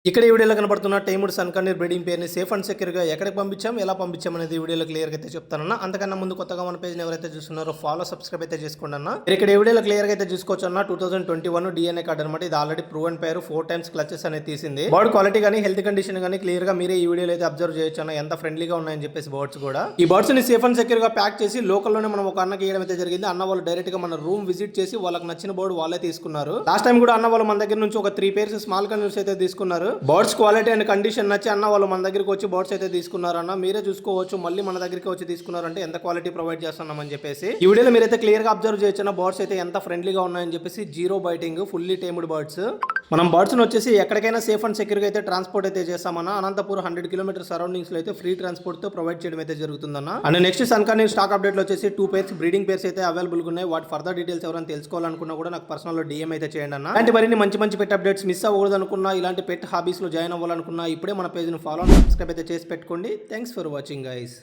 ఇక్కడ ఈ వీడియోలో కనబడుతున్న టైముడ్ సన్కన్నీర్ బ్రీడింగ్ పేరుని సేఫ్ అండ్ సెక్యూర్ గా ఎక్కడికి పంపించాం, ఎలా పంపించాం అనేది వీడియోలో క్లియర్ గా అయితే చెప్తానన్నా. అంతకన్నా ముందు కొత్తగా మన పేజ్ ఎవరైతే చూస్తున్నారో ఫాలో సబ్స్క్రైబ్ అయితే చేసుకోండి అన్న. ఇక్కడ ఈ వీడియోలో క్లియర్ గా అయితే చూసుకోవచ్చు అన్న. 2021 DNA కార్డ్ అనమాట. ఇది ఆల్రెడీ ప్రూవెన్ పేరు 4 times క్లచెస్ అనేది తీసింది. బర్డ్ క్వాలిటీ కానీ హెల్త్ కండిషన్ కానీ క్లియర్ గా మీరే ఈ వీడియోలో అయితే అబ్జర్వ్ చేయొచ్చు అన్న. ఎంత ఫ్రెండ్లీగా ఉన్నాయని చెప్పేసి బర్డ్స్ కూడా. ఈ బర్డ్స్ ని సేఫ్ అండ్ సెక్యూర్ గా ప్యాక్ చేసి లోకల్లోనే మనం ఒక అన్నకి ఇవ్వడం అయితే జరిగింది. అన్న వాళ్ళు డైరెక్ట్ గా మన రూమ్ విజిట్ చేసి వాళ్ళకి నచ్చిన బర్డ్ వాళ్ళే తీసుకున్నారు. లాస్ట్ టైం కూడా అన్న వాళ్ళు మన దగ్గర నుంచి ఒక 3 pairs స్మాల్ కన్యూస్ అయితే తీసుకున్నారు. బర్డ్స్ క్వాలిటీ అండ్ కండిషన్ నచ్చి అన్న వాళ్ళు మన దగ్గరికి వచ్చి బర్డ్స్ అయితే తీసుకున్నారన్న. మీరే చూసుకోవచ్చు మళ్ళీ మన దగ్గరికి వచ్చి తీసుకున్నారంటే ఎంత క్వాలిటీ ప్రొవైడ్ చేస్తున్నామని చెప్పేసి. ఈ వీడియోలో మీరైతే క్లియర్ గా అబ్జర్వ్ చేయొచ్చు. బర్డ్స్ అయితే ఎంత ఫ్రెండ్లీగా ఉన్నాయని చెప్పేసి. Zero biting, fully tamed birds. మనం బర్డ్స్ వచ్చేసి ఎక్కడికైనా సేఫ్ అండ్ సెక్యూర్ గా అయితే ట్రాన్స్పోర్ట్ అయితే చేస్తామన్నా. అనంతపూర్ 100 km సరౌండింగ్స్ లో అయితే ఫ్రీ ట్రాన్స్పోర్ట్ తో ప్రొవైడ్ చేయడం అయితే జరుగుతుందన్న. అండ్ నెక్స్ట్ సన్కన్నీర్ స్టాక్ అప్డేట్ లో వచ్చేసి 2 pairs బ్రీడింగ్ పేర్స్ అయితే అవైలబుల్ ఉన్నాయి. వాటి ఫర్దర్ డీటెయిల్స్ ఎవరైనా తెలుసుకోవాలనుకున్నా కూడా నాకు పర్సనల్ లో DM అయితే చేయండి అన్న. ఇలాంటి మరిన్ని మంచి పెట్ అప్డేట్స్ మిస్ అవ్వకూడదు అనుకున్నా, ఇలాంటి పెట్ హాబీస్ లో జాయిన్ అవ్వాలనుకున్నా ఇప్పుడే మన పేజ్ ని ఫాలో అండ్ సబ్స్క్రైబ్ అయితే చేసి పెట్టుకోండి. Thanks for watching guys.